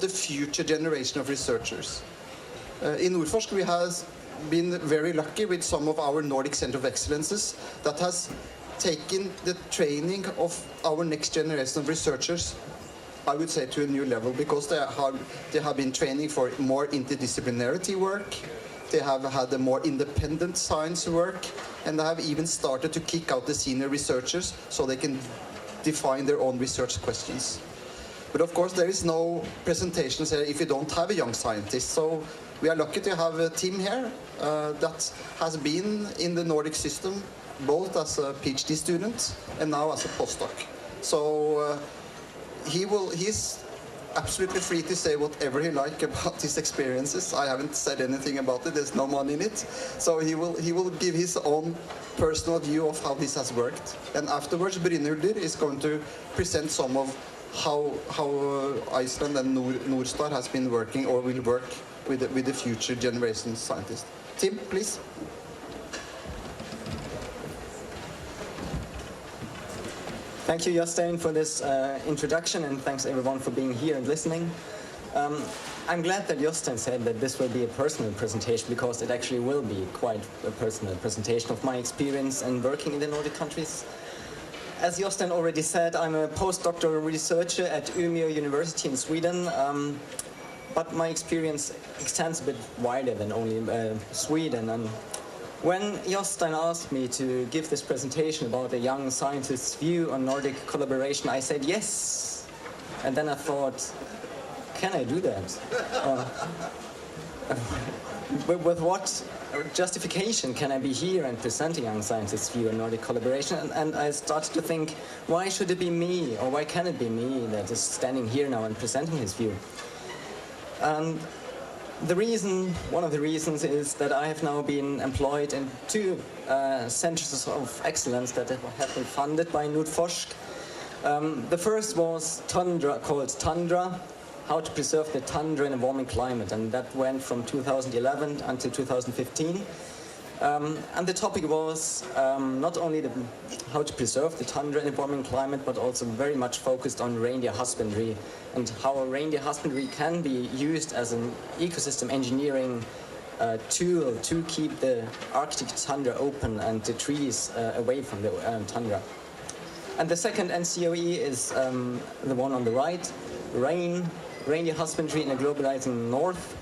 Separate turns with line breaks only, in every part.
the future generation of researchers. In Nordforsk, we have been very lucky with some of our Nordic Center of Excellences that has taken the training of our next generation of researchers, I would say, to a new level, because they have been training for more interdisciplinarity work, they have had a more independent science work, and they have even started to kick out the senior researchers so they can define their own research questions. But of course, there is no presentations here if you don't have a young scientist. So we are lucky to have a team here that has been in the Nordic system, both as a PhD student and now as a postdoc. So he's absolutely free to say whatever he likes about his experiences. I haven't said anything about it. There's no money in it. So he will give his own personal view of how this has worked. And afterwards, Brynhildur is going to present some of how Iceland and Nordstar has been working or will work with the future generation scientists. Tim, please.
Thank you, Jostein, for this introduction, and thanks everyone for being here and listening. I'm glad that Jostein said that this will be a personal presentation, because it actually will be quite a personal presentation of my experience in working in the Nordic countries. As Jostein already said, I'm a postdoctoral researcher at Umeå University in Sweden, but my experience extends a bit wider than only Sweden. And when Jostein asked me to give this presentation about a young scientist's view on Nordic collaboration, I said yes. And then I thought, can I do that? With what justification can I be here and present a young scientist's view on Nordic collaboration? And I started to think, why should it be me, or why can it be me that is standing here now and presenting his view? And one of the reasons is that I have now been employed in two centers of excellence that have been funded by Nordforsk. The first was called Tundra, how to preserve the tundra in a warming climate, and that went from 2011 until 2015. And the topic was not only how to preserve the tundra in a warming climate, but also very much focused on reindeer husbandry and how reindeer husbandry can be used as an ecosystem engineering tool to keep the Arctic tundra open and the trees away from the tundra. And the second NCOE is the one on the right, reindeer husbandry in a globalizing north,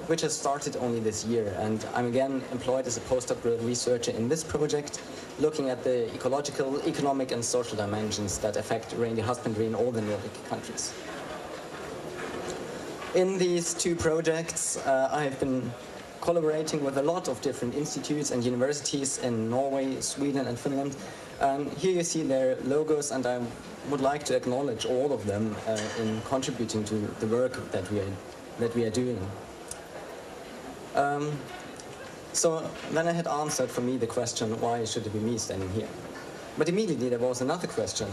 which has started only this year. And I'm again employed as a postdoctoral researcher in this project, looking at the ecological, economic and social dimensions that affect reindeer husbandry in all the Nordic countries. In these two projects, I have been collaborating with a lot of different institutes and universities in Norway, Sweden and Finland. And here you see their logos, and I would like to acknowledge all of them in contributing to the work that we are doing. So then I had answered for me the question, why should it be me standing here? But immediately there was another question,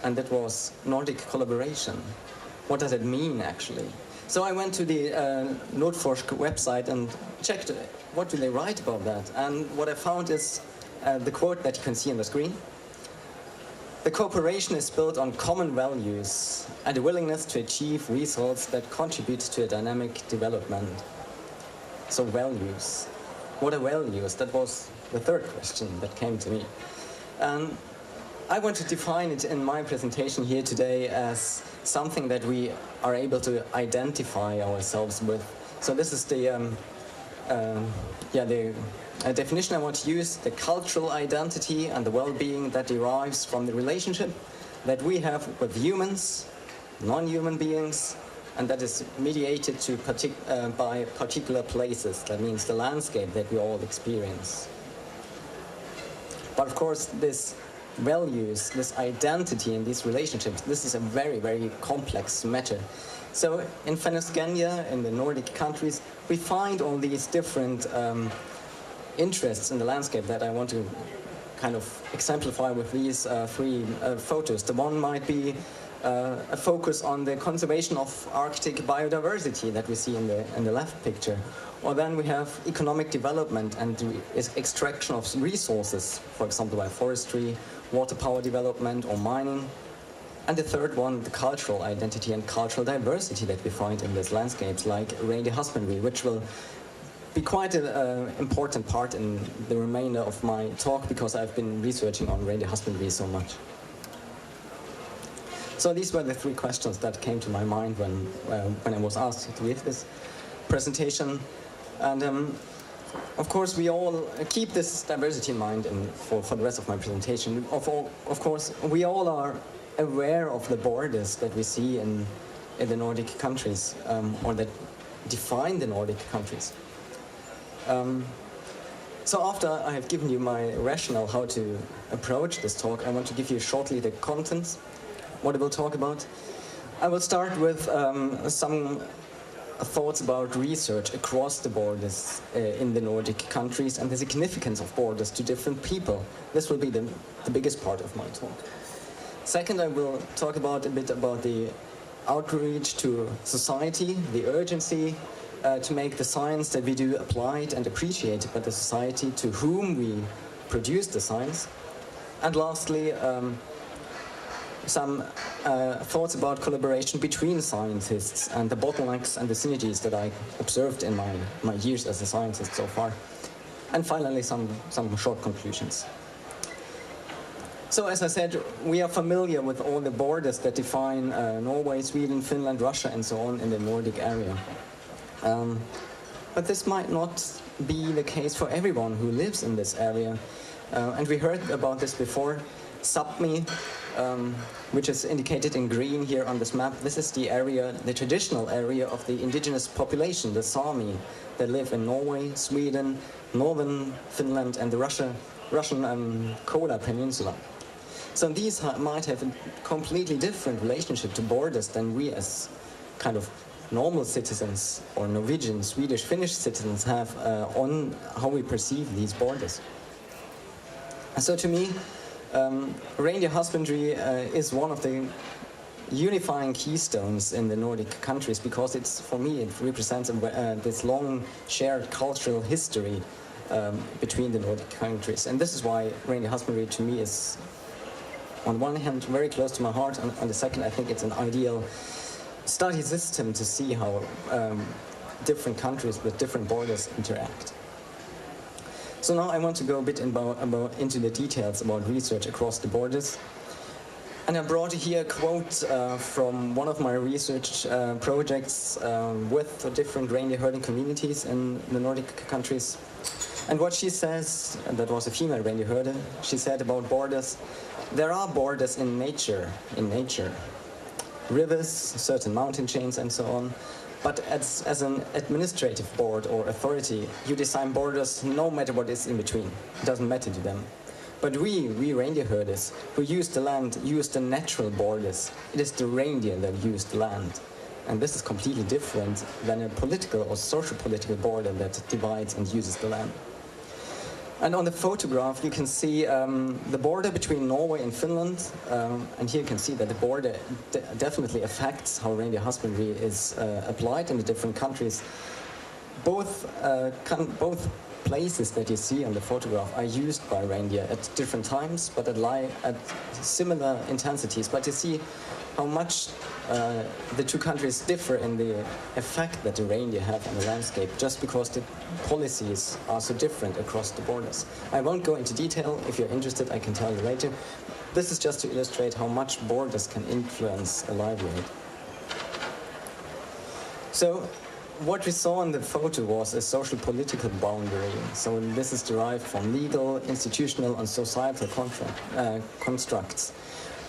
and that was Nordic collaboration. What does it mean, actually? So I went to the Nordforsk website and checked what do they write about that. And what I found is the quote that you can see on the screen. The cooperation is built on common values and a willingness to achieve results that contribute to a dynamic development. So values. What are values? That was the third question that came to me. And I want to define it in my presentation here today as something that we are able to identify ourselves with. So this is the definition I want to use: the cultural identity and the well-being that derives from the relationship that we have with humans, non-human beings, and that is mediated by particular places. That means the landscape that we all experience. But of course, this values, this identity and these relationships, this is a very, very complex matter. So in Fennoscandia, in the Nordic countries, we find all these different interests in the landscape that I want to kind of exemplify with these three photos. The one might be a focus on the conservation of Arctic biodiversity that we see in the left picture. Or then we have economic development and the extraction of resources, for example by forestry, water power development or mining. And the third one, the cultural identity and cultural diversity that we find in these landscapes, like reindeer husbandry, which will be quite an important part in the remainder of my talk because I've been researching on reindeer husbandry so much. So these were the three questions that came to my mind when I was asked to give this presentation. And of course, we all keep this diversity in mind for the rest of my presentation. Of course, we all are aware of the borders that we see in the Nordic countries, or that define the Nordic countries. So after I have given you my rationale how to approach this talk, I want to give you shortly the contents, what I will talk about. I will start with some thoughts about research across the borders in the Nordic countries and the significance of borders to different people. This will be the biggest part of my talk. Second, I will talk a bit about the outreach to society, the urgency to make the science that we do applied and appreciated by the society to whom we produce the science. And lastly, some thoughts about collaboration between scientists and the bottlenecks and the synergies that I observed in my years as a scientist so far. And finally, some short conclusions. So as I said, we are familiar with all the borders that define Norway, Sweden, Finland, Russia, and so on in the Nordic area. But this might not be the case for everyone who lives in this area. And we heard about this before. Sápmi, which is indicated in green here on this map, this is the area, the traditional area of the indigenous population, the Sami, that live in Norway, Sweden, northern Finland, and the Russian Kola Peninsula. So these might have a completely different relationship to borders than we as kind of normal citizens or Norwegian, Swedish, Finnish citizens have on how we perceive these borders. So to me, reindeer husbandry is one of the unifying keystones in the Nordic countries because it's, for me, it represents this long shared cultural history between the Nordic countries. And this is why reindeer husbandry to me is, on one hand, very close to my heart, and on the second, I think it's an ideal study system to see how different countries with different borders interact. So now I want to go a bit into the details about research across the borders. And I brought here a quote from one of my research projects with different reindeer herding communities in the Nordic countries. And what she says, and that was a female reindeer herder, she said about borders, there are borders in nature, rivers, certain mountain chains and so on. But as an administrative board or authority, you design borders no matter what is in between. It doesn't matter to them. But we reindeer herders who use the land, use the natural borders. It is the reindeer that use the land. And this is completely different than a political or social political border that divides and uses the land. And on the photograph, you can see the border between Norway and Finland. And here you can see that the border definitely affects how reindeer husbandry is applied in the different countries. Both places that you see on the photograph are used by reindeer at different times, but at similar intensities. But you see how much the two countries differ in the effect that the reindeer have on the landscape, just because the policies are so different across the borders. I won't go into detail. If you're interested, I can tell you later. This is just to illustrate how much borders can influence a livelihood. So what we saw in the photo was a social political boundary. So this is derived from legal, institutional, and societal constructs.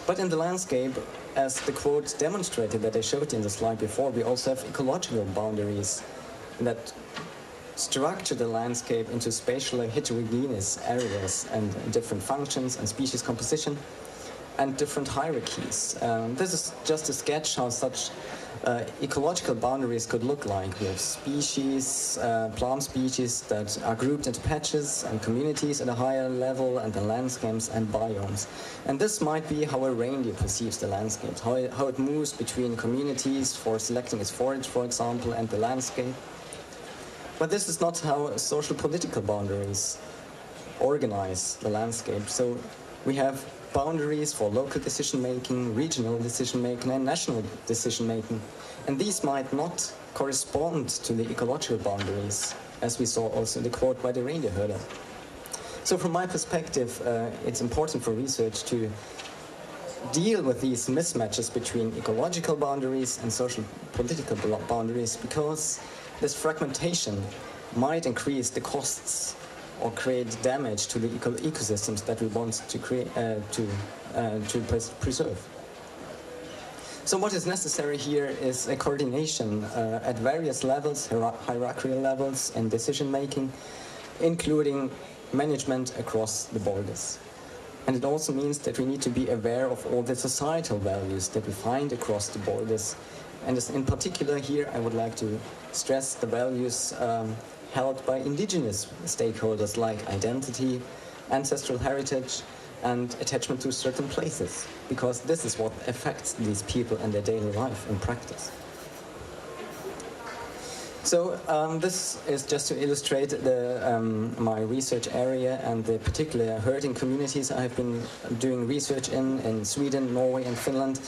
But in the landscape, as the quote demonstrated that I showed in the slide before, we also have ecological boundaries that structure the landscape into spatially heterogeneous areas and different functions and species composition and different hierarchies. This is just a sketch how such ecological boundaries could look like. We have species, plant species that are grouped into patches and communities at a higher level, and then landscapes and biomes. And this might be how a reindeer perceives the landscape, how it moves between communities for selecting its forage, for example, and the landscape. But this is not how social political boundaries organize the landscape. So we have boundaries for local decision-making, regional decision-making, and national decision-making. And these might not correspond to the ecological boundaries, as we saw also in the quote by the reindeer herder. So from my perspective, it's important for research to deal with these mismatches between ecological boundaries and social political boundaries, because this fragmentation might increase the costs or create damage to the ecosystems that we want to preserve. So what is necessary here is a coordination at various levels, hierarchical levels and decision making, including management across the borders. And it also means that we need to be aware of all the societal values that we find across the borders. And in particular here, I would like to stress the values held by indigenous stakeholders like identity, ancestral heritage, and attachment to certain places, because this is what affects these people and their daily life in practice. So this is just to illustrate my research area and the particular herding communities I've been doing research in Sweden, Norway, and Finland.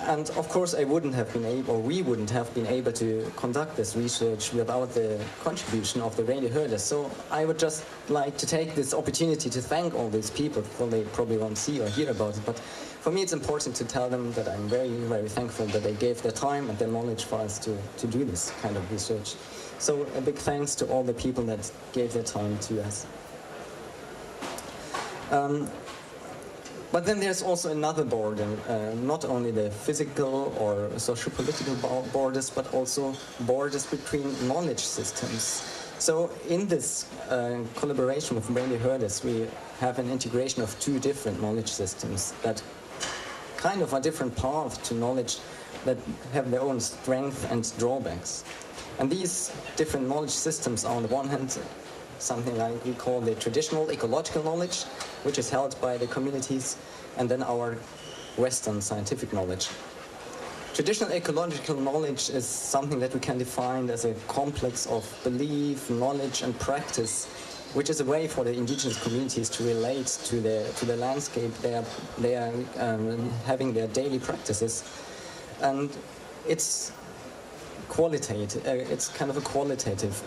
And of course, we wouldn't have been able to conduct this research without the contribution of the reindeer herders. So I would just like to take this opportunity to thank all these people, for they probably won't see or hear about it. But for me, it's important to tell them that I'm very, very thankful that they gave their time and their knowledge for us to do this kind of research. So a big thanks to all the people that gave their time to us. But then there's also another border, not only the physical or socio-political borders, but also borders between knowledge systems. So in this collaboration with reindeer herders, we have an integration of two different knowledge systems that kind of are different paths to knowledge that have their own strengths and drawbacks. And these different knowledge systems are on the one hand something like we call the traditional ecological knowledge, which is held by the communities, and then our Western scientific knowledge. Traditional ecological knowledge is something that we can define as a complex of belief, knowledge, and practice, which is a way for the indigenous communities to relate to the landscape they are having their daily practices. And it's qualitative. It's kind of a qualitative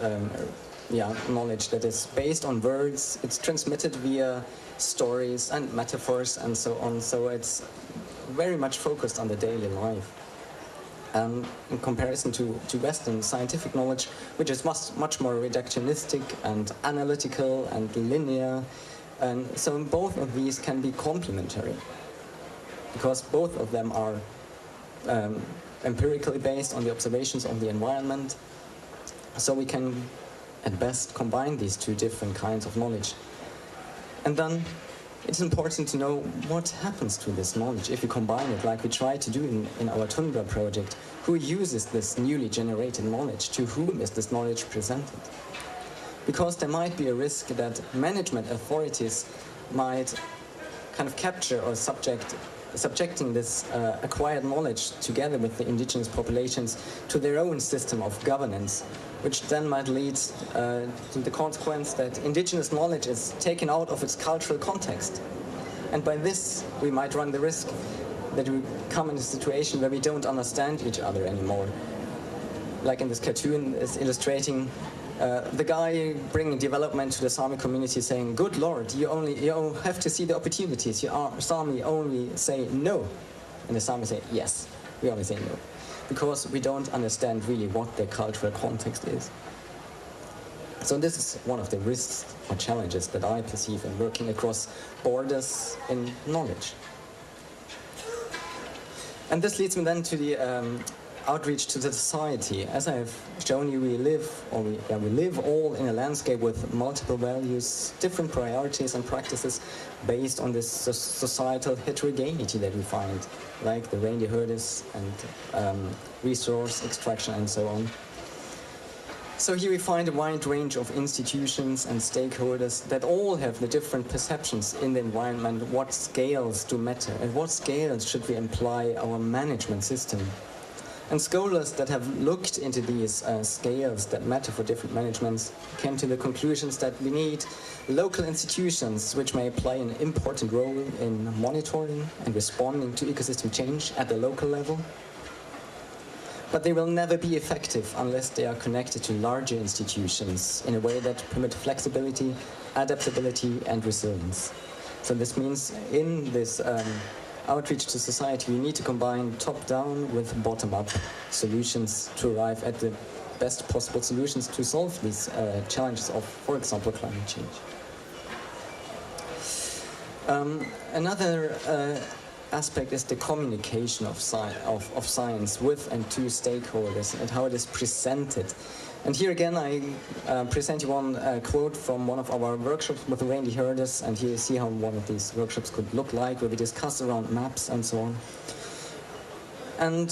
knowledge that is based on words. It's transmitted via stories and metaphors and so on. So it's very much focused on the daily life. In comparison to Western scientific knowledge, which is much more reductionistic and analytical and linear. And so both of these can be complementary, because both of them are empirically based on the observations of the environment. So we can at best combine these two different kinds of knowledge. And then it's important to know what happens to this knowledge if you combine it, like we try to do in our Tundra project. Who uses this newly generated knowledge? To whom is this knowledge presented? Because there might be a risk that management authorities might kind of capture or subjecting this acquired knowledge together with the indigenous populations to their own system of governance, which then might lead to the consequence that indigenous knowledge is taken out of its cultural context. And by this, we might run the risk that we come in a situation where we don't understand each other anymore. Like in this cartoon is illustrating the guy bringing development to the Sami community saying, "Good Lord, you have to see the opportunities. Sami only say no." And the Sami say, "Yes, we only say no." Because we don't understand really what their cultural context is. So this is one of the risks or challenges that I perceive in working across borders in knowledge. And this leads me then to the outreach to the society. As I have shown you, we live all in a landscape with multiple values, different priorities and practices based on this societal heterogeneity that we find, like the reindeer herders and resource extraction and so on. So here we find a wide range of institutions and stakeholders that all have the different perceptions in the environment. What scales do matter? At what scales should we apply our management system? And scholars that have looked into these scales that matter for different managements came to the conclusions that we need local institutions which may play an important role in monitoring and responding to ecosystem change at the local level. But they will never be effective unless they are connected to larger institutions in a way that permit flexibility, adaptability, and resilience. So this means in this outreach to society, we need to combine top-down with bottom-up solutions to arrive at the best possible solutions to solve these challenges of, for example, climate change. Another aspect is the communication of science with and to stakeholders and how it is presented. And here again, I present you one quote from one of our workshops with the reindeer herders, and here you see how one of these workshops could look like, where we discuss around maps and so on. And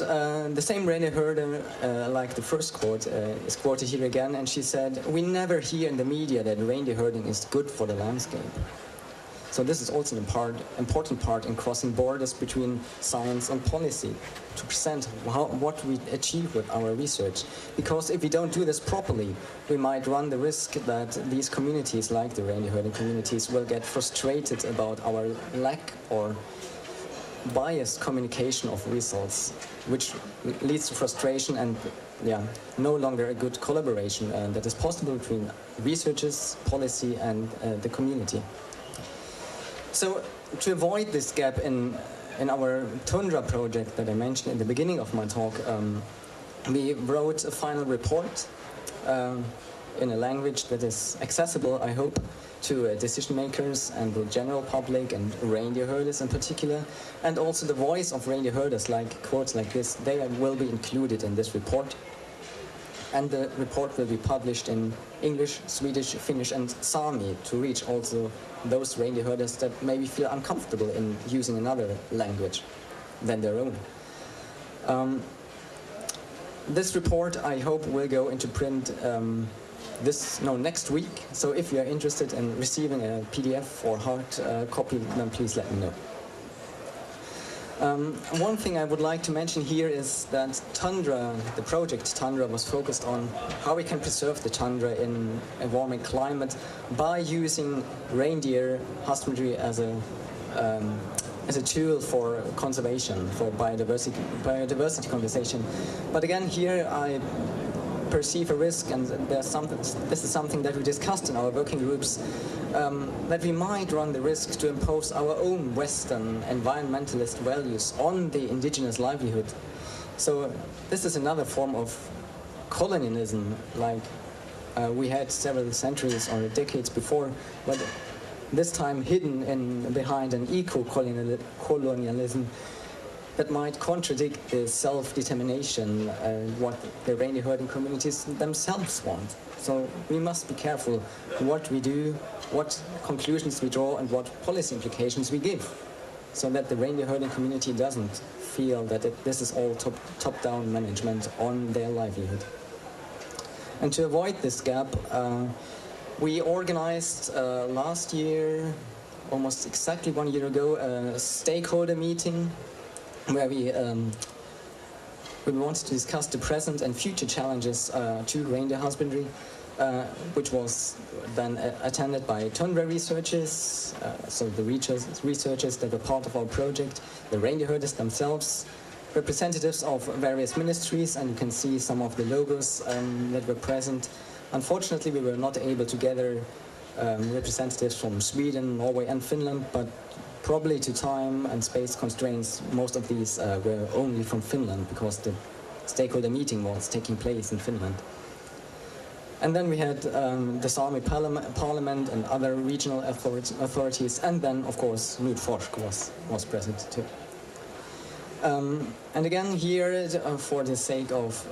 the same reindeer herder, like the first quote, is quoted here again, and she said, "We never hear in the media that reindeer herding is good for the landscape." So this is also an important part in crossing borders between science and policy, to present what we achieve with our research. Because if we don't do this properly, we might run the risk that these communities, like the reindeer herding communities, will get frustrated about our lack or biased communication of results, which leads to frustration and no longer a good collaboration that is possible between researchers, policy, and the community. So to avoid this gap in our Tundra project that I mentioned in the beginning of my talk, we wrote a final report in a language that is accessible, I hope, to decision makers and the general public and reindeer herders in particular, and also the voice of reindeer herders, like quotes like this, they will be included in this report. And the report will be published in English, Swedish, Finnish, and Sami to reach also those reindeer herders that maybe feel uncomfortable in using another language than their own. This report, I hope, will go into print next week. So if you are interested in receiving a PDF or hard copy, then please let me know. One thing I would like to mention here is that Tundra, the project Tundra, was focused on how we can preserve the tundra in a warming climate by using reindeer husbandry as a tool for conservation, for biodiversity conservation. But again, here I perceive a risk, and this is something that we discussed in our working groups, that we might run the risk to impose our own Western environmentalist values on the indigenous livelihood. So this is another form of colonialism, like we had several centuries or decades before, but this time hidden behind an eco-colonialism that might contradict the self-determination what the reindeer herding communities themselves want. So we must be careful what we do, what conclusions we draw, and what policy implications we give, so that the reindeer herding community doesn't feel that this is all top-down management on their livelihood. And to avoid this gap, we organized last year, almost exactly 1 year ago, a stakeholder meeting where we wanted to discuss the present and future challenges to reindeer husbandry, which was then attended by Tundra researchers, so the researchers that were part of our project, the reindeer herders themselves, representatives of various ministries, and you can see some of the logos that were present. Unfortunately, we were not able to gather representatives from Sweden, Norway, and Finland, but probably to time and space constraints, most of these were only from Finland, because the stakeholder meeting was taking place in Finland. And then we had the Sami Parliament and other regional authorities, and then, of course, Nordic was present too. And again, here, for the sake of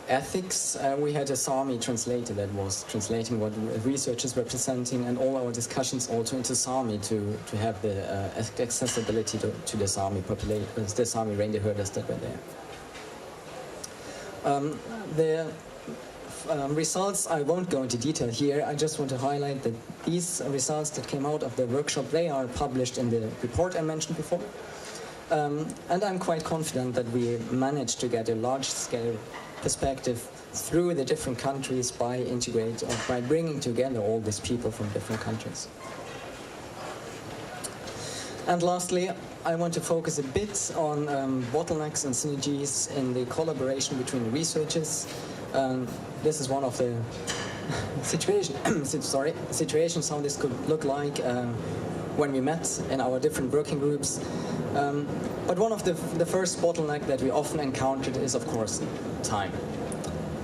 ethics, we had a Sami translator that was translating what researchers were presenting, and all our discussions also into Sami to have the accessibility to the Sami population, the Sami reindeer herders that were there. The results, I won't go into detail here. I just want to highlight that these results that came out of the workshop, they are published in the report I mentioned before. And I'm quite confident that we managed to get a large-scale perspective through the different countries by bringing together all these people from different countries. And lastly, I want to focus a bit on bottlenecks and synergies in the collaboration between researchers. This is one of the situations how this could look like when we met in our different working groups. But one of the first bottleneck that we often encountered is, of course, time.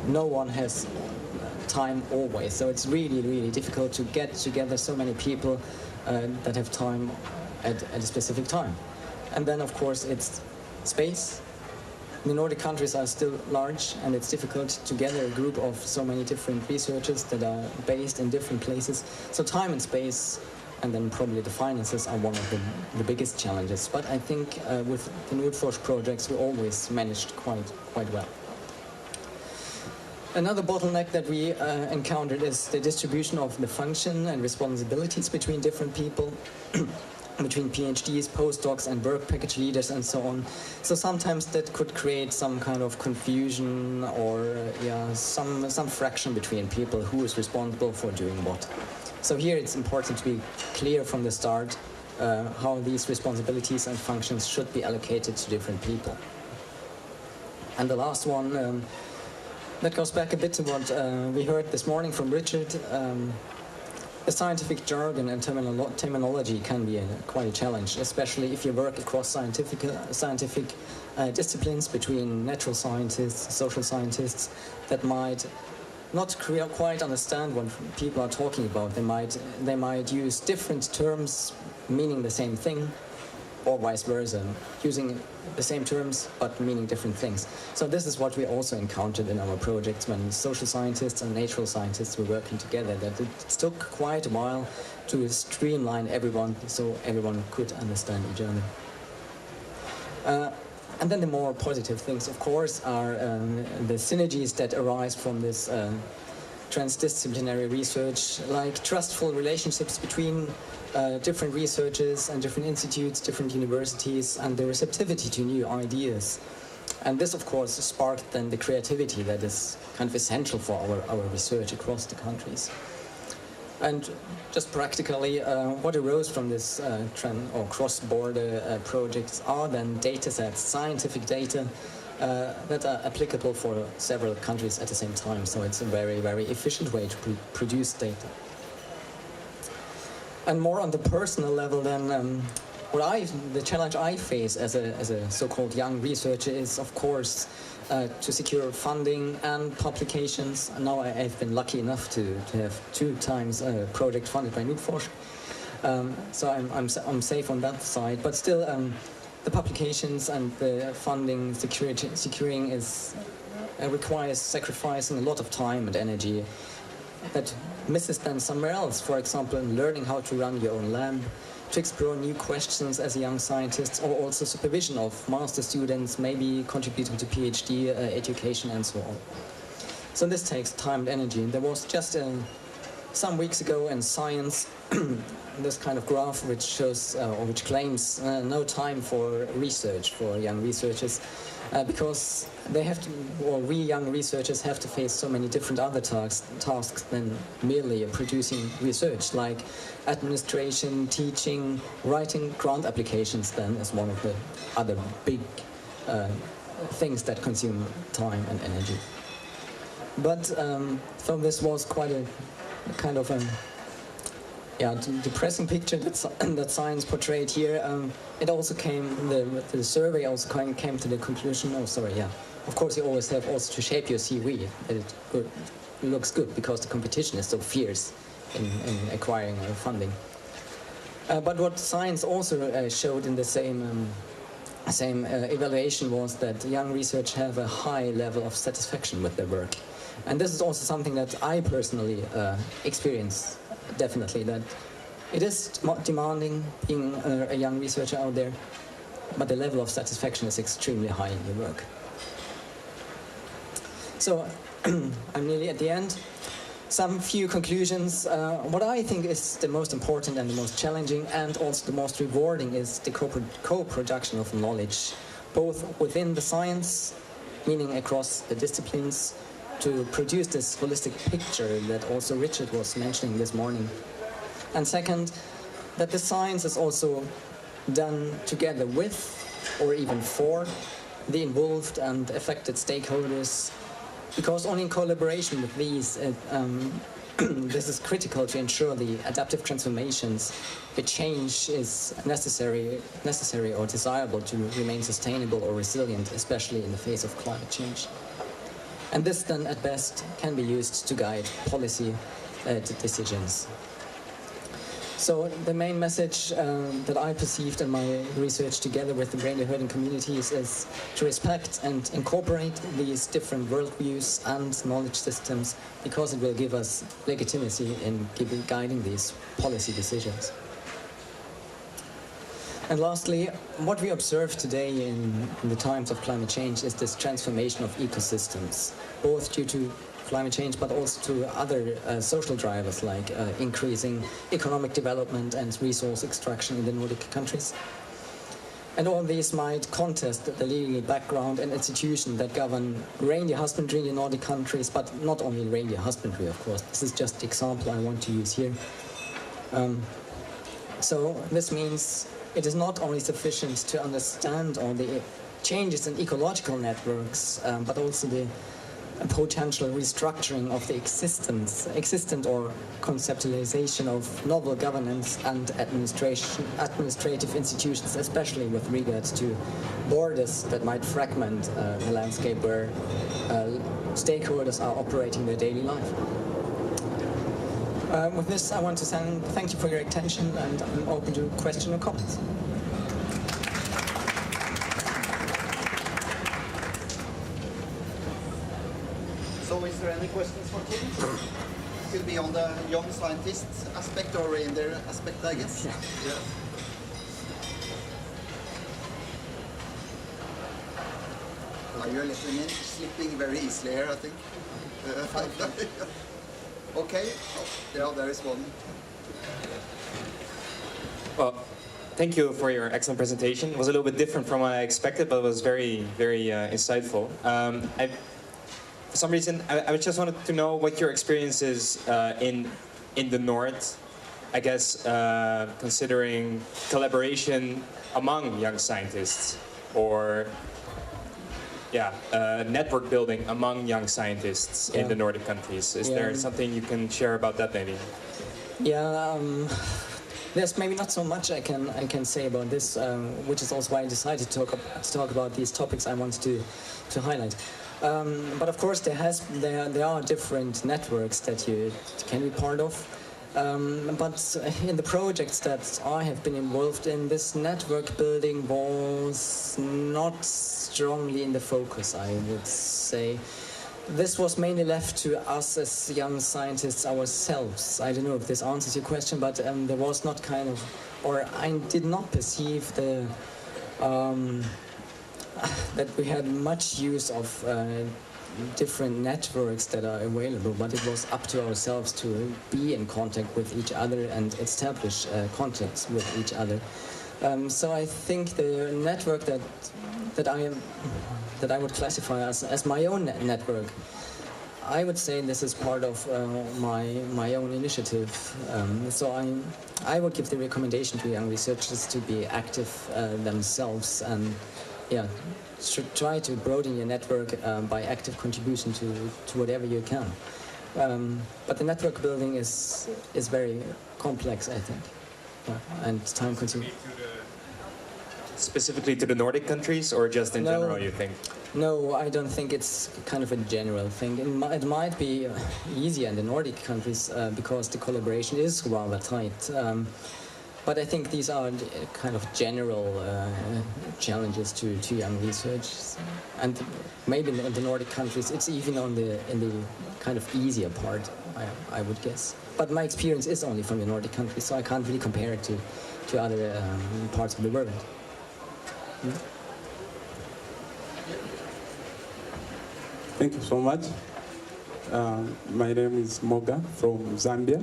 No one has time always, so it's really, really difficult to get together so many people that have time at a specific time. And then, of course, it's space. The Nordic countries are still large, and it's difficult to gather a group of so many different researchers that are based in different places. So time and space, and then probably the finances, are one of the biggest challenges. But I think with the Nordforsk projects, we always managed quite well. Another bottleneck that we encountered is the distribution of the function and responsibilities between different people. Between PhDs, postdocs, and work package leaders, and so on. So sometimes that could create some kind of confusion or some fraction between people who is responsible for doing what. So here it's important to be clear from the start how these responsibilities and functions should be allocated to different people. And the last one, that goes back a bit to what we heard this morning from Richard. The scientific jargon and terminology can be quite a challenge, especially if you work across scientific disciplines between natural scientists, social scientists, that might not quite understand what people are talking about. They might use different terms meaning the same thing, or vice versa, using the same terms but meaning different things. So this is what we also encountered in our projects when social scientists and natural scientists were working together, that it took quite a while to streamline everyone so everyone could understand each other. And then the more positive things, of course, are the synergies that arise from this transdisciplinary research, like trustful relationships between different researchers and different institutes, different universities, and the receptivity to new ideas. And this, of course, sparked then the creativity that is kind of essential for our research across the countries. And just practically, what arose from this cross-border projects are then data sets, scientific data, that are applicable for several countries at the same time. So it's a very, very efficient way to produce data. And more on the personal level, then, the challenge I face as a so-called young researcher is, of course, to secure funding and publications. And now I've been lucky enough to have 2 times a project funded by Nordforsk. So I'm safe on that side. But still, the publications and the funding securing requires sacrificing a lot of time and energy that misses then somewhere else. For example, in learning how to run your own lab, to explore new questions as a young scientist, or also supervision of master students, maybe contributing to PhD education and so on. So this takes time and energy. And there was just some weeks ago in Science this kind of graph which shows or which claims no time for research for young researchers because they have to, or we young researchers have to face so many different other tasks than merely producing research, like administration, teaching, writing grant applications then is one of the other big things that consume time and energy. But so this was quite a kind of depressing picture that Science portrayed here. It also the survey also came to the conclusion. Of course, you always have also to shape your CV that it looks good because the competition is so fierce in acquiring funding. But what Science also showed in the same evaluation was that young research have a high level of satisfaction with their work. And this is also something that I personally experience, definitely, that it is demanding being a young researcher out there, but the level of satisfaction is extremely high in your work. So, I'm nearly at the end. Some few conclusions. What I think is the most important and the most challenging and also the most rewarding is the co-production of knowledge, both within the science, meaning across the disciplines, to produce this holistic picture that also Richard was mentioning this morning. And second, that the science is also done together with or even for the involved and affected stakeholders, because only in collaboration with these, this is critical to ensure the adaptive transformations, the change is necessary or desirable to remain sustainable or resilient, especially in the face of climate change. And this then, at best, can be used to guide policy decisions. So the main message that I perceived in my research together with the reindeer herding communities is to respect and incorporate these different worldviews and knowledge systems, because it will give us legitimacy in guiding these policy decisions. And lastly, what we observe today in the times of climate change is this transformation of ecosystems, both due to climate change, but also to other social drivers like increasing economic development and resource extraction in the Nordic countries. And all these might contest the legal background and institutions that govern reindeer husbandry in the Nordic countries, but not only reindeer husbandry, of course. This is just the example I want to use here. So this means it is not only sufficient to understand all the changes in ecological networks, but also the potential restructuring of the existent or conceptualization of novel governance and administrative institutions, especially with regards to borders that might fragment the landscape where stakeholders are operating their daily life. With this, I want to thank you for your attention, and I'm open to questions or comments.
So is there any questions for Tim? It could be on the young scientist aspect or reindeer aspect, I guess. Yeah. Are you listening? Slipping very easily here, I think. Okay. Oh, yeah, there is one.
Well, thank you for your excellent presentation. It was a little bit different from what I expected, but it was very, very insightful. For some reason, I just wanted to know what your experience is in the North, I guess, considering collaboration among young scientists, or network building among young scientists in the Nordic countries. Is there something you can share about that, maybe?
Yeah, there's maybe not so much I can say about this, which is also why I decided to talk about these topics I wanted to highlight. But of course, there are different networks that you can be part of. But in the projects that I have been involved in, this network building was not strongly in the focus, I would say. This was mainly left to us as young scientists ourselves. I don't know if this answers your question, but there was not I did not perceive that we had much use of different networks that are available, but it was up to ourselves to be in contact with each other and establish contacts with each other. So I think the network that I would classify as my own network, I would say this is part of my own initiative. So I would give the recommendation to young researchers to be active themselves, and should try to broaden your network by active contribution to whatever you can. But the network building is very complex, I think, and time-consuming.
Specifically to the Nordic countries, or just in general, you think?
No, I don't think it's kind of a general thing. It might be easier in the Nordic countries because the collaboration is rather tight. But I think these are kind of general challenges to young research, and maybe in the Nordic countries it's even in the kind of easier part, I would guess. But my experience is only from the Nordic countries, so I can't really compare it to other parts of the world.
Thank you so much. My name is Moga from Zambia.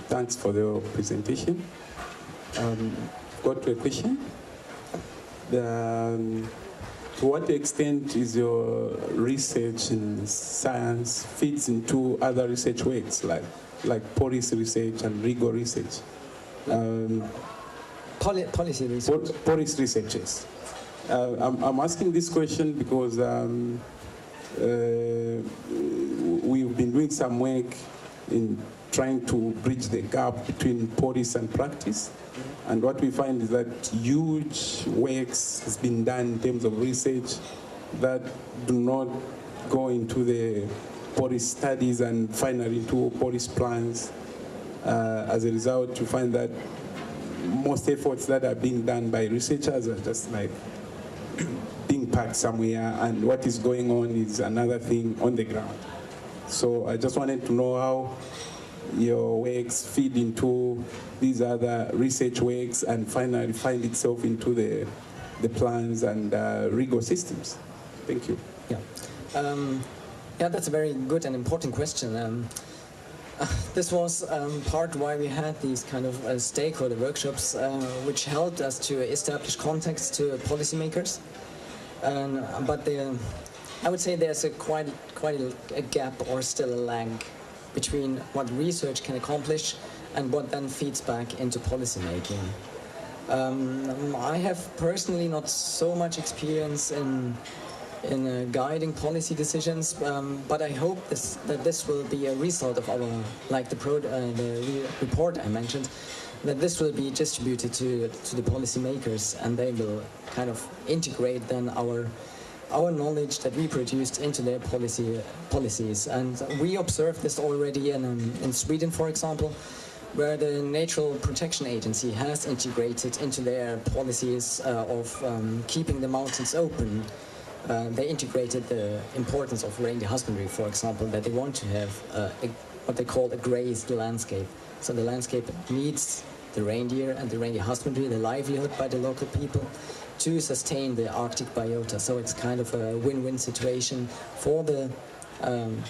Thanks for the presentation. Got a question. To what extent is your research in science fits into other research works like policy research and legal research?
Policy research.
Policy researchers. I'm asking this question because we've been doing some work in trying to bridge the gap between policy and practice. And what we find is that huge works has been done in terms of research that do not go into the policy studies and finally into policy plans. As a result, you find that most efforts that are being done by researchers are just like being packed somewhere, and what is going on is another thing on the ground. So I just wanted to know how your works feed into these other research works and finally find itself into the plans and legal systems. Thank you.
Yeah. Yeah, that's a very good and important question. This was part why we had these kind of stakeholder workshops, which helped us to establish context to policymakers. But I would say there's quite a gap or still a lag between what research can accomplish and what then feeds back into policy making. I have personally not so much experience in guiding policy decisions, but I hope that this will be a result of our, like the report I mentioned, that this will be distributed to the policymakers, and they will kind of integrate then our knowledge that we produced into their policies. And we observed this already in Sweden, for example, where the Natural Protection Agency has integrated into their policies of keeping the mountains open. They integrated the importance of reindeer husbandry, for example, that they want to have what they call a grazed landscape. So the landscape needs the reindeer and the reindeer husbandry, the livelihood by the local people, to sustain the Arctic biota. So it's kind of a win-win situation for the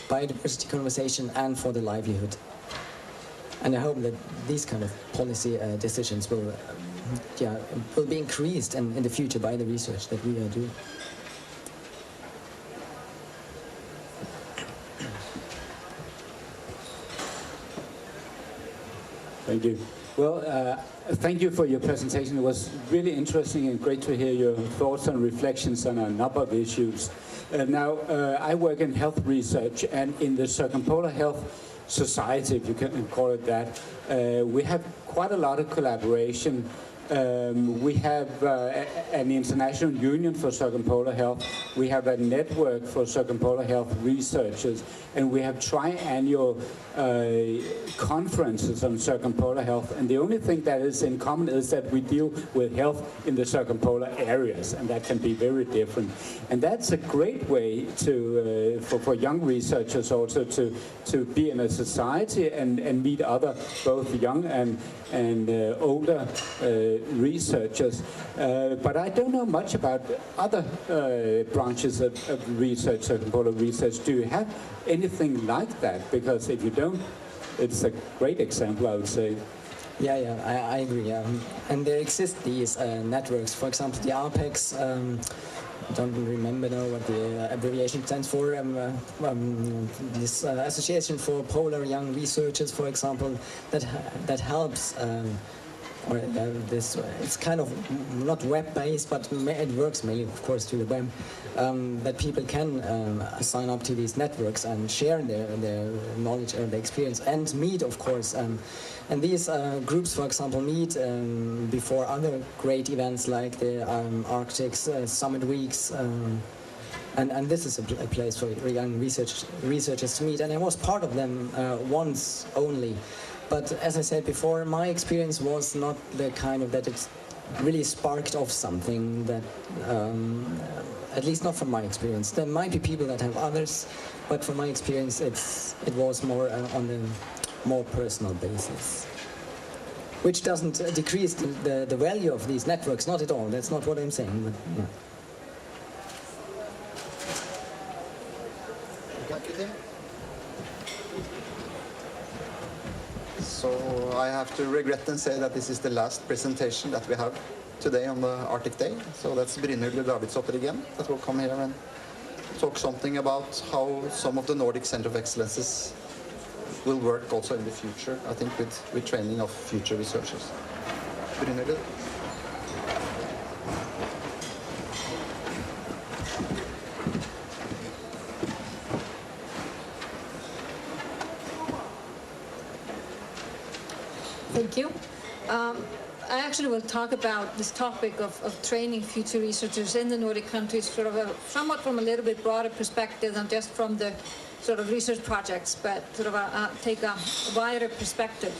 biodiversity conservation and for the livelihood. And I hope that these kind of policy decisions will be increased in the future by the research that we are doing.
Thank you.
Well, thank you for your presentation. It was really interesting and great to hear your thoughts and reflections on a number of issues. Now, I work in health research, and in the Circumpolar Health Society, if you can call it that, we have quite a lot of collaboration. We have an international union for circumpolar health. We have a network for circumpolar health researchers, and we have triannual conferences on circumpolar health. And the only thing that is in common is that we deal with health in the circumpolar areas, and that can be very different. And that's a great way to for young researchers also to be in a society and meet other both young and older researchers. But I don't know much about other branches of research, circumpolar research. Do you have anything like that? Because if you don't, it's a great example, I would say.
Yeah, I agree. And there exist these networks. For example, the APEX, I don't remember now what the abbreviation stands for. This Association for Polar Young Researchers, for example, that helps. It's kind of not web-based, but it works mainly, of course, through the web. That people can sign up to these networks and share their knowledge and their experience, and meet, of course. And these groups, for example, meet before other great events like the Arctic Summit Weeks. And this is a place for young researchers to meet. And I was part of them once only. But as I said before, my experience was not the kind of that it's really sparked off something that, at least not from my experience. There might be people that have others, but from my experience, it was more on the more personal basis. Which doesn't decrease the value of these networks, not at all. That's not what I'm saying. But, yeah.
Thank you, Tim. So I have to regret and say that this is the last presentation that we have today on the Arctic Day. So that's Brynhild Davidsdotter again that will come here and talk something about how some of the Nordic Center of Excellences will work also in the future, I think with training of future researchers. Brynhild.
Thank you. I actually will talk about this topic of training future researchers in the Nordic countries sort of somewhat from a little bit broader perspective than just from the sort of research projects, but sort of take a wider perspective.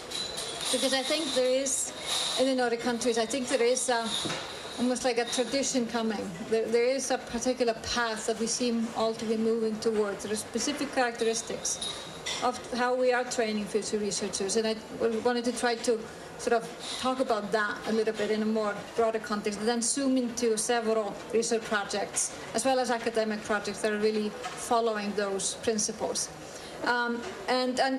Because I think there is, in the Nordic countries, I think there is almost like a tradition coming. There is a particular path that we seem all to be moving towards. There are specific characteristics of how we are training future researchers, and I wanted to try to sort of talk about that a little bit in a more broader context, and then zoom into several research projects, as well as academic projects that are really following those principles. And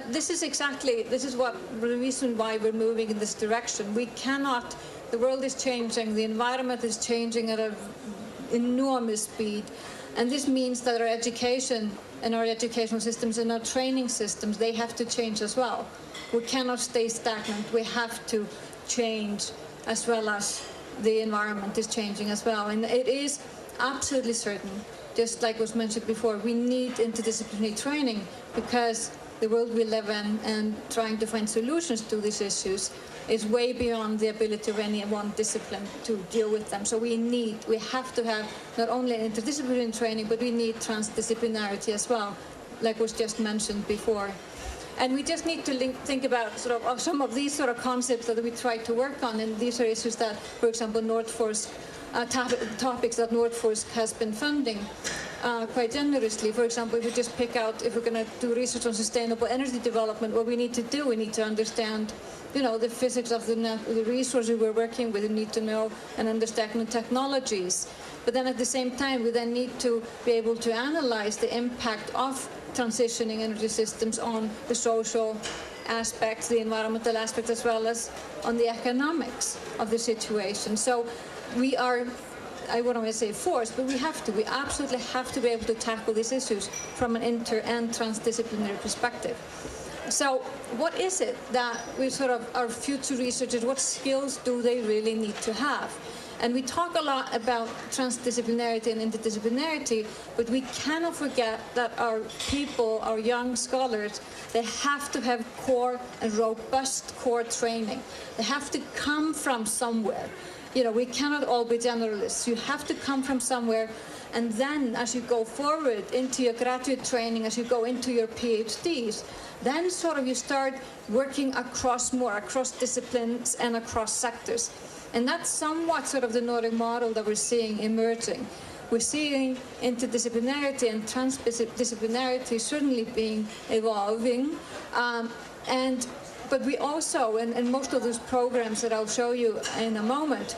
this is what the reason why we're moving in this direction. We cannot, the world is changing, the environment is changing at an enormous speed, and this means that our education and our educational systems and our training systems, they have to change as well. We cannot stay stagnant. We have to change as well as the environment is changing as well. And it is absolutely certain, just like was mentioned before, we need interdisciplinary training because the world we live in and trying to find solutions to these issues is way beyond the ability of any one discipline to deal with them. So we have to have not only interdisciplinary training, but we need transdisciplinarity as well, like was just mentioned before. And we just need to think about sort of some of these sort of concepts that we try to work on, and these are issues that, for example, Nordforsk, topics that Nordforsk has been funding quite generously. For example, if we just pick out, if we're going to do research on sustainable energy development, what we need to do, we need to understand, the physics of the resources we're working with. We need to know and understand the technologies. But then at the same time, we then need to be able to analyze the impact of transitioning energy systems on the social aspects, the environmental aspects, as well as on the economics of the situation. So we are, I wouldn't want to say forced, but we absolutely have to be able to tackle these issues from an inter and transdisciplinary perspective. So what is it that we sort of, our future researchers, what skills do they really need to have? And we talk a lot about transdisciplinarity and interdisciplinarity, but we cannot forget that our people, our young scholars, they have to have core and robust core training. They have to come from somewhere. We cannot all be generalists. You have to come from somewhere, and then as you go forward into your graduate training, as you go into your PhDs, then sort of you start working across disciplines and across sectors. And that's somewhat sort of the Nordic model that we're seeing emerging. We're seeing interdisciplinarity and transdisciplinarity certainly evolving. But we also, and most of those programs that I'll show you in a moment,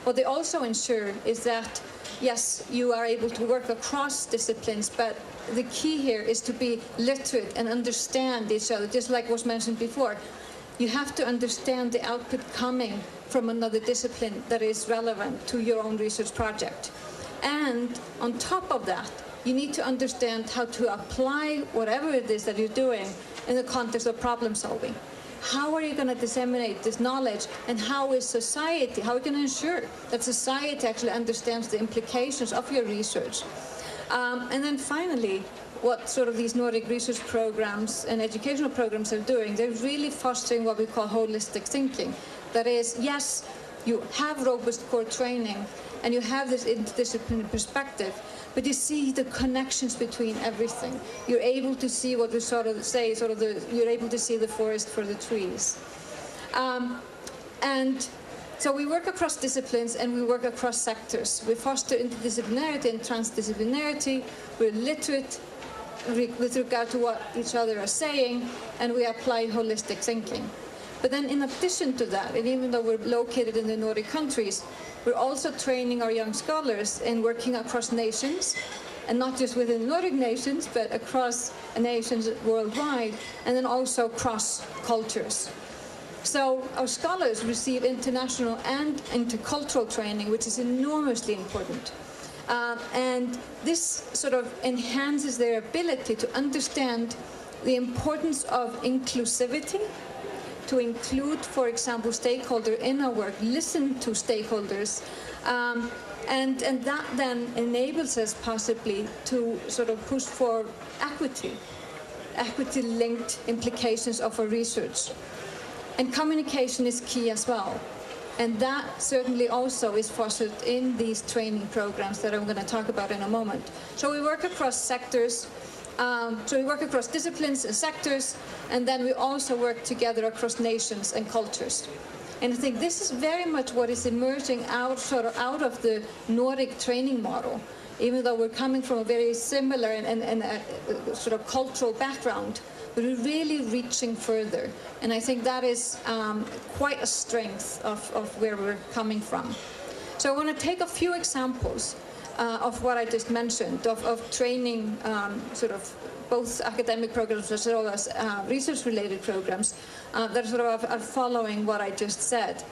what they also ensure is that, yes, you are able to work across disciplines, but the key here is to be literate and understand each other, just like was mentioned before. You have to understand the output coming from another discipline that is relevant to your own research project. And on top of that, you need to understand how to apply whatever it is that you're doing in the context of problem solving. How are you going to disseminate this knowledge, and how are you going to ensure that society actually understands the implications of your research? And then finally, what sort of these Nordic research programs and educational programs are doing, they're really fostering what we call holistic thinking. That is, yes, you have robust core training and you have this interdisciplinary perspective, but you see the connections between everything. You're able to see what we sort of say, you're able to see the forest for the trees. And so we work across disciplines and we work across sectors. We foster interdisciplinarity and transdisciplinarity. We're literate with regard to what each other are saying, and we apply holistic thinking. But then in addition to that, and even though we're located in the Nordic countries, we're also training our young scholars in working across nations, and not just within the Nordic nations, but across nations worldwide, and then also cross cultures. So our scholars receive international and intercultural training, which is enormously important. And this sort of enhances their ability to understand the importance of inclusivity, to include, for example, stakeholder in our work, listen to stakeholders, and that then enables us possibly to sort of push for equity-linked implications of our research. And communication is key as well. And that certainly also is fostered in these training programs that I'm going to talk about in a moment. So we work across sectors, so we work across disciplines and sectors, and then we also work together across nations and cultures. And I think this is very much what is emerging out of the Nordic training model, even though we're coming from a very similar and sort of cultural background. We're really reaching further. And I think that is quite a strength of where we're coming from. So I want to take a few examples of what I just mentioned, of training sort of both academic programs as well as research-related programs that sort of are following what I just said.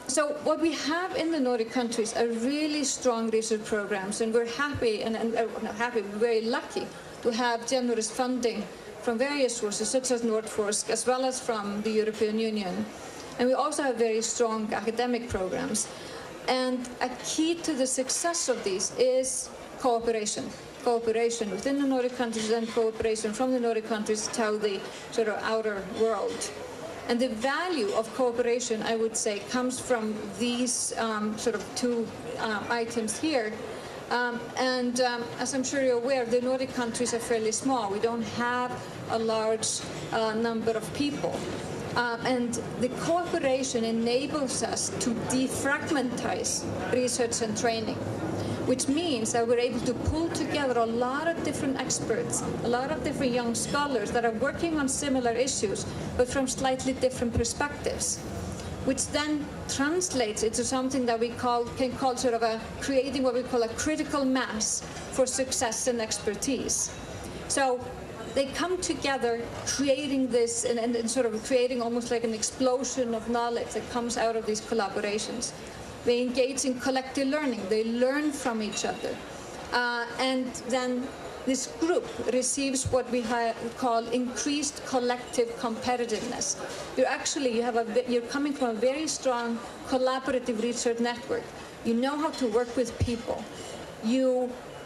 So what we have in the Nordic countries are really strong research programs, and we're happy, not happy, we're very lucky to have generous funding from various sources, such as Nordforsk, as well as from the European Union. And we also have very strong academic programs. And a key to the success of these is cooperation. Cooperation within the Nordic countries and cooperation from the Nordic countries to the sort of outer world. And the value of cooperation, I would say, comes from these sort of two items here. As I'm sure you're aware, the Nordic countries are fairly small. We don't have a large number of people. And the cooperation enables us to defragmentize research and training, which means that we're able to pull together a lot of different experts, a lot of different young scholars that are working on similar issues, but from slightly different perspectives, which then translates into something that we can call sort of creating what we call a critical mass for success and expertise. So they come together creating this and sort of creating almost like an explosion of knowledge that comes out of these collaborations. They engage in collective learning. They learn from each other. And then this group receives what we call increased collective competitiveness. You're coming from a very strong collaborative research network. You know how to work with people.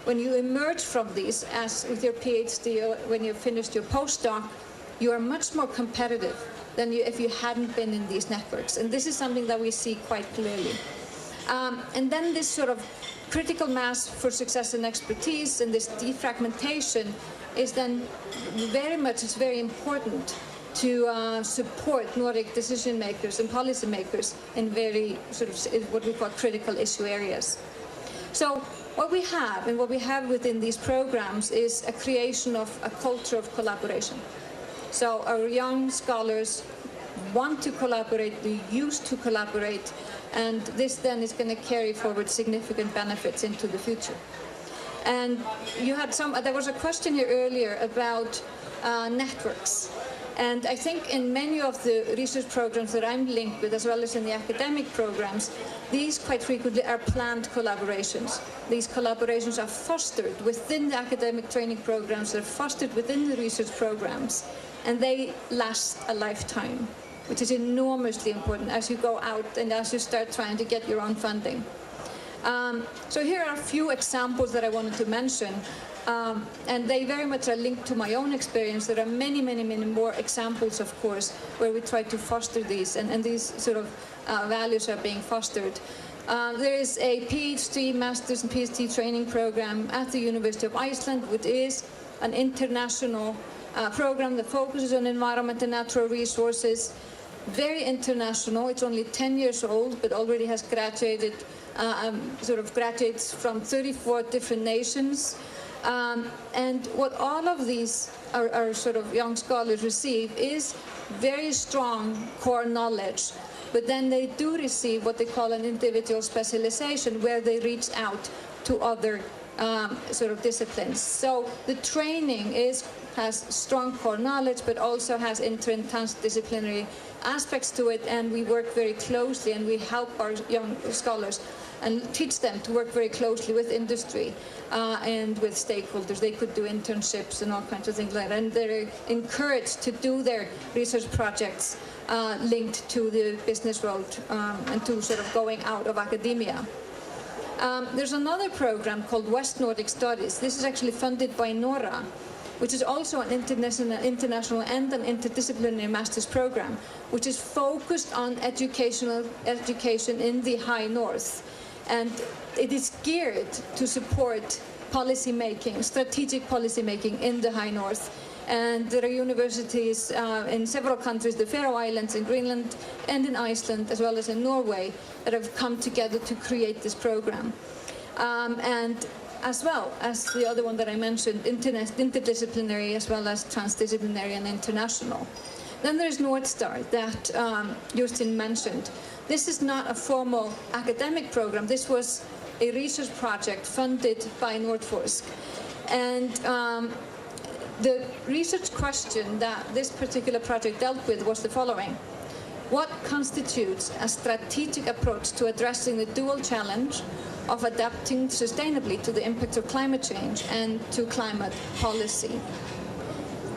When you emerge from these, as with your PhD or when you've finished your postdoc, you are much more competitive than if you hadn't been in these networks. And this is something that we see quite clearly. And then this sort of critical mass for success and expertise and this defragmentation is then it's very important to support Nordic decision makers and policy makers in very sort of what we call critical issue areas. So what we have within these programs is a creation of a culture of collaboration. So our young scholars want to collaborate, they used to collaborate, and this then is going to carry forward significant benefits into the future. And there was a question here earlier about networks. And I think in many of the research programs that I'm linked with, as well as in the academic programs, these quite frequently are planned collaborations. These collaborations are fostered within the academic training programs, they're fostered within the research programs, and they last a lifetime, which is enormously important as you go out and as you start trying to get your own funding. So here are a few examples that I wanted to mention. And they very much are linked to my own experience. There are many, many, many more examples, of course, where we try to foster these, and these sort of values are being fostered. There is a PhD, master's and PhD training program at the University of Iceland, which is an international program that focuses on environment and natural resources. Very international. It's only 10 years old, but already has graduated, graduates from 34 different nations. And what all of these our sort of young scholars receive is very strong core knowledge, but then they do receive what they call an individual specialization, where they reach out to other sort of disciplines. So the training has strong core knowledge, but also has interdisciplinary aspects to it, and we work very closely, and we help our young scholars and teach them to work very closely with industry and with stakeholders. They could do internships and all kinds of things like that, and they're encouraged to do their research projects linked to the business world and to sort of going out of academia. There's another program called West Nordic Studies. This is actually funded by NORA, which is also an international and an interdisciplinary master's program, which is focused on education in the High North. And it is geared to support policy making, strategic policy making in the High North. And there are universities in several countries, the Faroe Islands, in Greenland, and in Iceland, as well as in Norway, that have come together to create this program. And as well as the other one that I mentioned, interdisciplinary as well as transdisciplinary and international. Then there's Nordstar that Justin mentioned. This is not a formal academic program. This was a research project funded by Nordforsk. And the research question that this particular project dealt with was the following. What constitutes a strategic approach to addressing the dual challenge of adapting sustainably to the impact of climate change and to climate policy?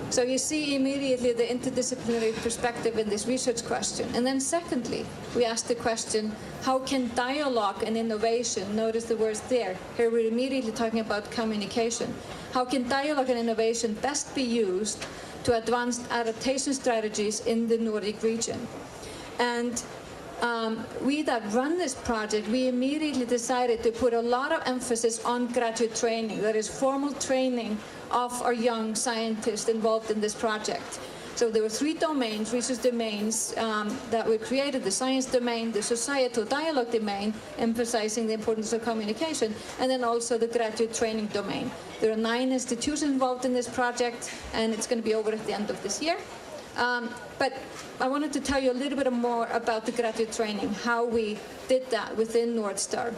So you see immediately the interdisciplinary perspective in this research question. And then secondly, we asked the question, how can dialogue and innovation, notice the words there, here we're immediately talking about communication, how can dialogue and innovation best be used to advance adaptation strategies in the Nordic region? And we that run this project, we immediately decided to put a lot of emphasis on graduate training, that is formal training of our young scientists involved in this project. So there were 3 domains, research domains that were created, the science domain, the societal dialogue domain, emphasizing the importance of communication, and then also the graduate training domain. There are 9 institutions involved in this project, and it's going to be over at the end of this year. But I wanted to tell you a little bit more about the graduate training, how we did that within Nordstar.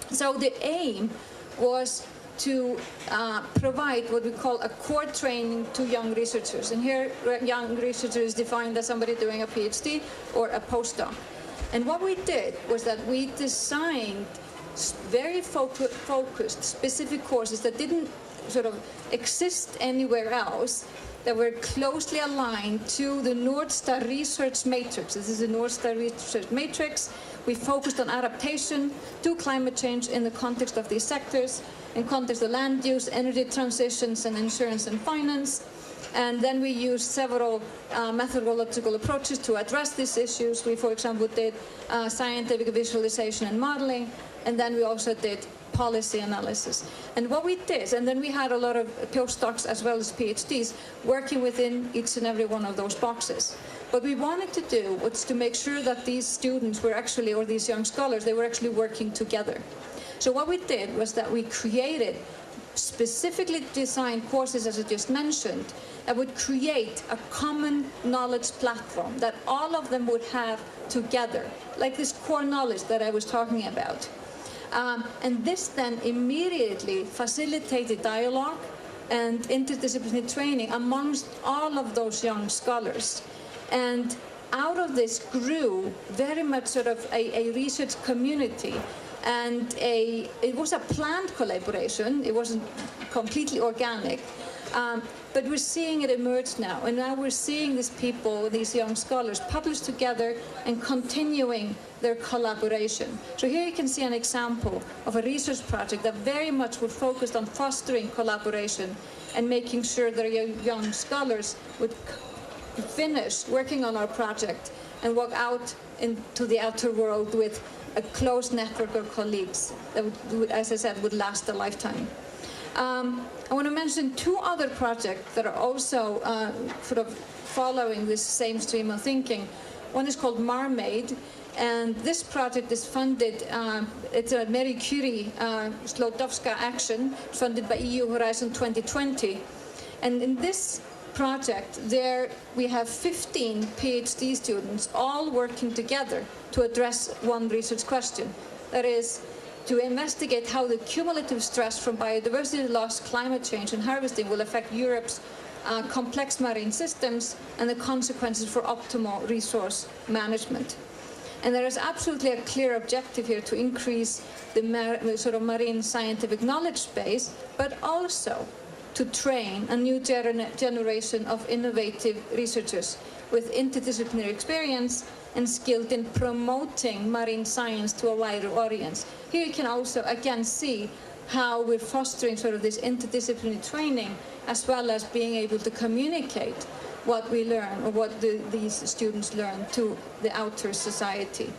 So the aim was to provide what we call a core training to young researchers. And here, young researcher is defined as somebody doing a PhD or a postdoc. And what we did was that we designed very focused, specific courses that didn't sort of exist anywhere else, that were closely aligned to the Nordstar Research Matrix. This is the Nordstar Research Matrix. We focused on adaptation to climate change in the context of these sectors, in context of land use, energy transitions, and insurance and finance. And then we used several methodological approaches to address these issues. We, for example, did scientific visualization and modeling, and then we also did policy analysis. And what we did, and then we had a lot of postdocs as well as PhDs working within each and every one of those boxes. What we wanted to do was to make sure that these students were actually, or these young scholars, they were actually working together. So what we did was that we created specifically designed courses, as I just mentioned, that would create a common knowledge platform that all of them would have together, like this core knowledge that I was talking about. And this then immediately facilitated dialogue and interdisciplinary training amongst all of those young scholars. And out of this grew very much sort of a research community. And it was a planned collaboration. It wasn't completely organic. But we're seeing it emerge now. And now we're seeing these people, these young scholars, publish together and continuing their collaboration. So here you can see an example of a research project that very much was focused on fostering collaboration and making sure that young scholars would finish working on our project and walk out into the outer world with a close network of colleagues that would, as I said, would last a lifetime. I want to mention 2 other projects that are also sort of following this same stream of thinking. One is called Marmaid, and this project is funded, it's a Marie Curie Slodowska action, funded by EU Horizon 2020. And in this project, there we have 15 PhD students all working together to address one research question. That is, to investigate how the cumulative stress from biodiversity loss, climate change, and harvesting will affect Europe's complex marine systems and the consequences for optimal resource management. And there is absolutely a clear objective here to increase the sort of marine scientific knowledge base, but also to train a new generation of innovative researchers with interdisciplinary experience and skilled in promoting marine science to a wider audience. Here you can also, again, see how we're fostering sort of this interdisciplinary training, as well as being able to communicate what we learn or what these students learn to the outer society.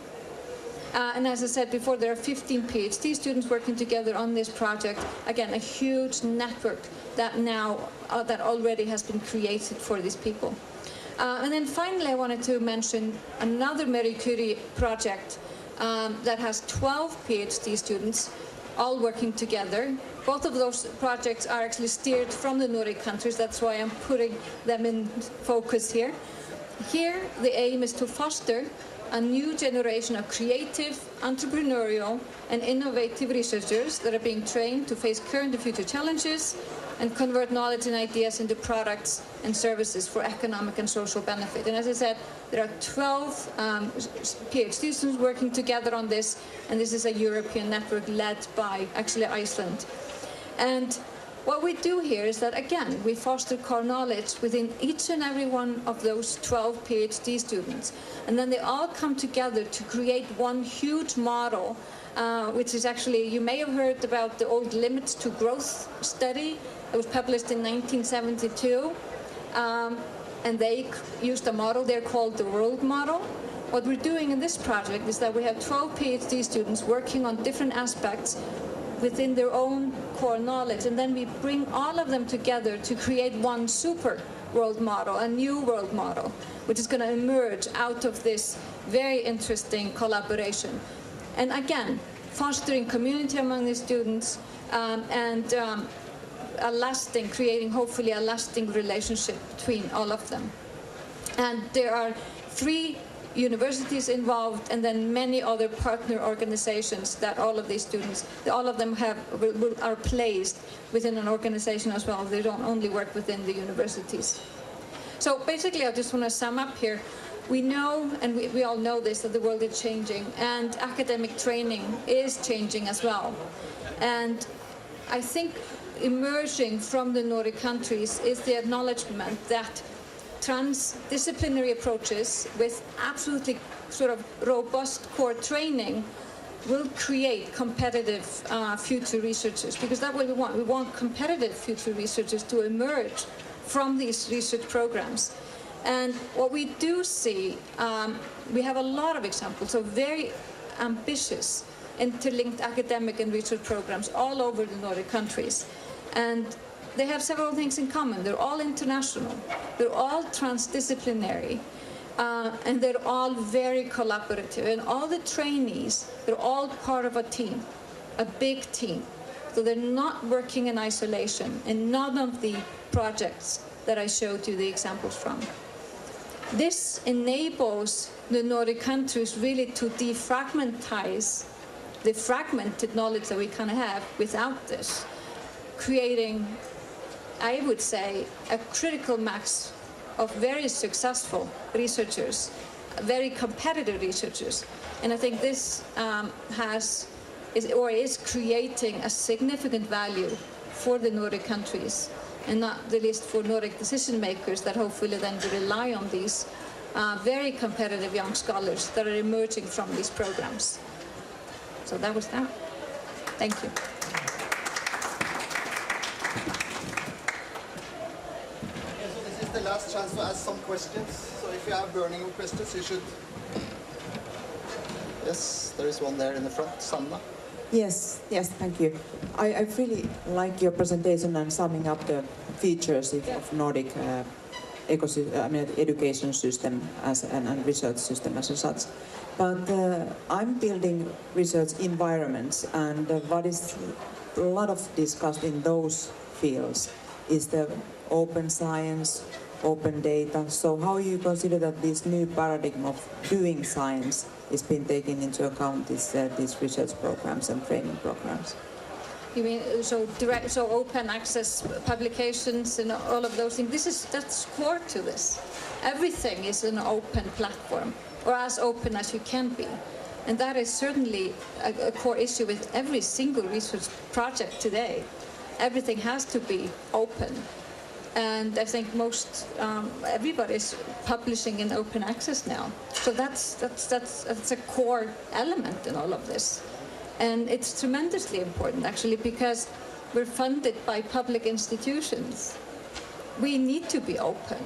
And as I said before, there are 15 PhD students working together on this project. Again, a huge network that now that already has been created for these people. And then finally, I wanted to mention another Marie Curie project that has 12 PhD students all working together. Both of those projects are actually steered from the Nordic countries. That's why I'm putting them in focus here. Here, the aim is to foster a new generation of creative, entrepreneurial, and innovative researchers that are being trained to face current and future challenges and convert knowledge and ideas into products and services for economic and social benefit. And as I said, there are 12 PhD students working together on this, and this is a European network led by, actually, Iceland. And what we do here is that, again, we foster core knowledge within each and every one of those 12 PhD students. And then they all come together to create one huge model, which is actually, you may have heard about the old Limits to Growth study. It was published in 1972. And they used a model there called the world model. What we're doing in this project is that we have 12 PhD students working on different aspects within their own core knowledge, and then we bring all of them together to create one super world model, a new world model, which is going to emerge out of this very interesting collaboration. And again, fostering community among the students and creating hopefully a lasting relationship between all of them. And there are 3 universities involved, and then many other partner organizations that all of these students, all of them are placed within an organization as well. They don't only work within the universities. So basically, I just want to sum up here. We know, and we all know this, that the world is changing, and academic training is changing as well. And I think emerging from the Nordic countries is the acknowledgement that transdisciplinary approaches with absolutely sort of robust core training will create competitive future researchers, because that's what we want. We want competitive future researchers to emerge from these research programs. And what we do see, we have a lot of examples of very ambitious interlinked academic and research programs all over the Nordic countries. And they have several things in common. They're all international, they're all transdisciplinary, and they're all very collaborative. And all the trainees, they're all part of a team, a big team. So they're not working in isolation in none of the projects that I showed you the examples from. This enables the Nordic countries really to defragmentize the fragmented knowledge that we kind of have without this, creating, I would say, a critical mass of very successful researchers, very competitive researchers. And I think this is creating a significant value for the Nordic countries, and not the least for Nordic decision makers that hopefully then rely on these very competitive young scholars that are emerging from these programs. So that was that. Thank you.
The last chance to ask some questions. So if you have burning questions, you should. Yes, there is one there in the front. Sanna.
Yes, thank you. I really like your presentation and summing up the features of Nordic education system and research system as such. But I'm building research environments, and what is a lot of discussed in those fields is the open science, open data. So how you consider that this new paradigm of doing science is being taken into account these research programs and training programs?
You mean so open access publications and all of those things? That's core to this. Everything is an open platform, or as open as you can be, and that is certainly a core issue with every single research project today. Everything has to be open, and I think most everybody's publishing in open access now. So that's a core element in all of this. And it's tremendously important, actually, because we're funded by public institutions. We need to be open,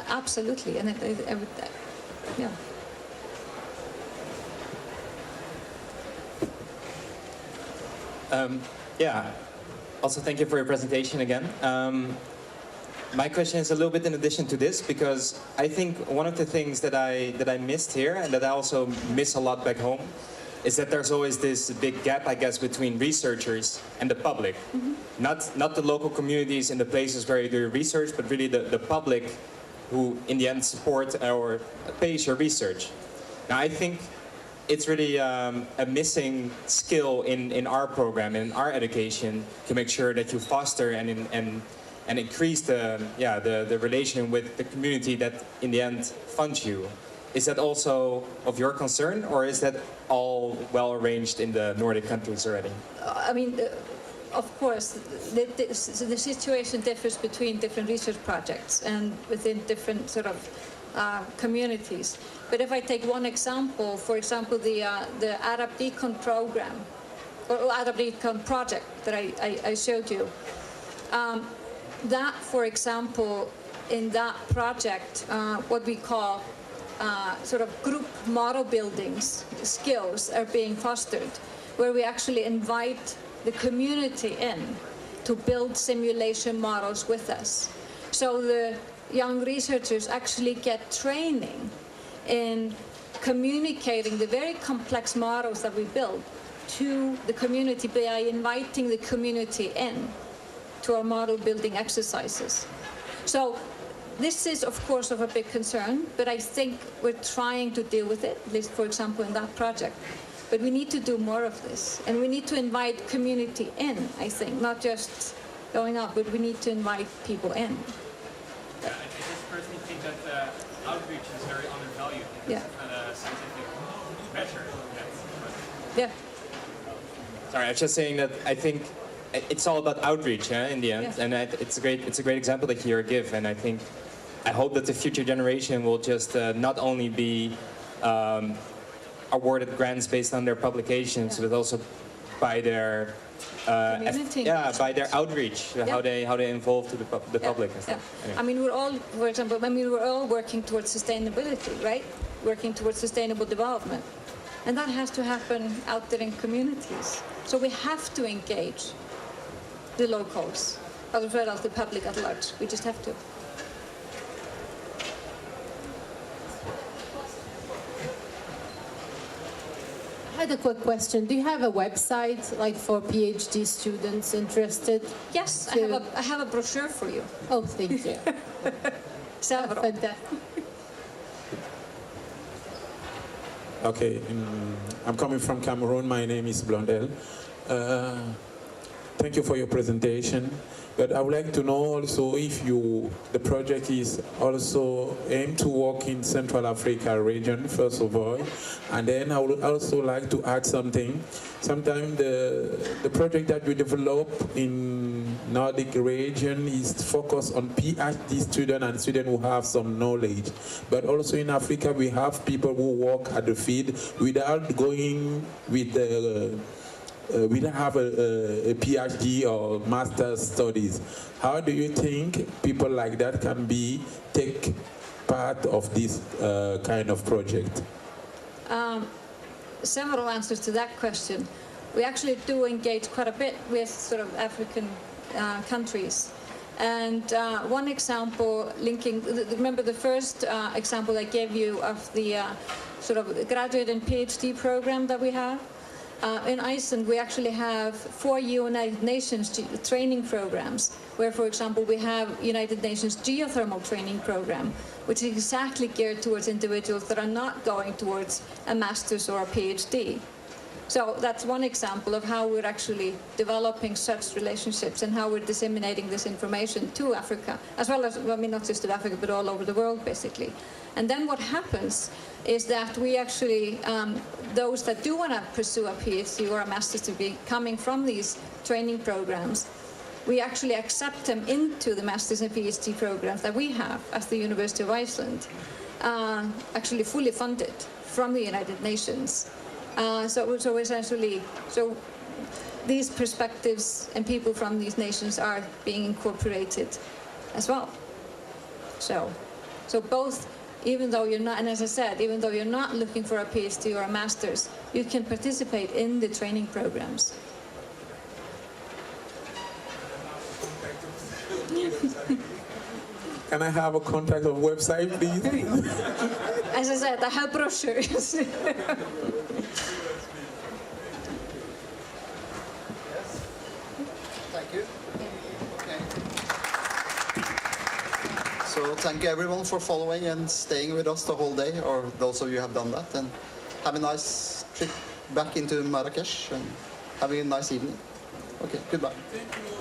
absolutely. And yeah.
Yeah. Also, thank you for your presentation again. My question is a little bit in addition to this, because I think one of the things that I missed here, and that I also miss a lot back home, is that there's always this big gap, I guess, between researchers and the public. Mm-hmm. Not the local communities in the places where you do your research, but really the public who, in the end, support or pays your research. Now, I think it's really a missing skill in our program, in our education, to make sure that you foster and increase the relation with the community that, in the end, funds you. Is that also of your concern, or is that all well arranged in the Nordic countries already?
I mean, of course, the situation differs between different research projects and within different sort of communities. But if I take one example, for example, the Arab Decon program, or Arab Decon project that I showed you, that, for example, in that project, what we call sort of group model buildings skills are being fostered, where we actually invite the community in to build simulation models with us. So the young researchers actually get training in communicating the very complex models that we build to the community by inviting the community in to our model building exercises. So this is, of course, of a big concern, but I think we're trying to deal with it, at least, for example, in that project. But we need to do more of this, and we need to invite community in, I think, not just going up, but we need to invite people in.
I just personally think that outreach is very undervalued.
Yeah.
It's not a scientific measure.
Yeah.
Sorry, I was just saying that I think it's all about outreach, in the end,
Yeah.
and it's a great example that you give, and I hope that the future generation will just not only be awarded grants based on their publications, but also by their by their outreach, how they involve to the public and stuff.
Yeah.
Anyway.
I mean, we're all, for example, we're all working towards sustainability, right? Working towards sustainable development, and that has to happen out there in communities. So we have to engage the locals, as well as the public at large. We just have to.
I had a quick question. Do you have a website, like, for PhD students interested?
Yes, I have a brochure for you.
Oh, thank you.
Several.
Fantastic.
Okay, I'm coming from Cameroon. My name is Blondel. Thank you for your presentation. But I would like to know also if the project is also aimed to work in Central Africa region, first of all. And then I would also like to add something. Sometimes the project that we develop in Nordic region is focused on PhD students and students who have some knowledge. But also in Africa, we have people who work at the field without going with the we don't have a PhD or master's studies. How do you think people like that can take part of this kind of project?
Several answers to that question. We actually do engage quite a bit with sort of African countries. And one example linking, remember the first example I gave you of the sort of graduate and PhD program that we have? in Iceland, we actually have 4 United Nations training programs, where, for example, we have United Nations geothermal training program, which is exactly geared towards individuals that are not going towards a master's or a PhD. So that's one example of how we're actually developing such relationships and how we're disseminating this information to Africa, as well as, well, I mean, not just to Africa, but all over the world, basically. And then what happens is that we actually, those that do want to pursue a PhD or a master's degree coming from these training programs, we actually accept them into the master's and PhD programs that we have as the University of Iceland, actually fully funded from the United Nations. So essentially, these perspectives and people from these nations are being incorporated as well. So both, even though you're not, and as I said, even though you're not looking for a PhD or a master's, you can participate in the training programs.
Can I have a contact of website, please?
As I said, I have brochures.
Thank you. Okay. So thank you everyone for following and staying with us the whole day, or those of you who have done that, and have a nice trip back into Marrakesh and having a nice evening. Okay, goodbye.
Thank you.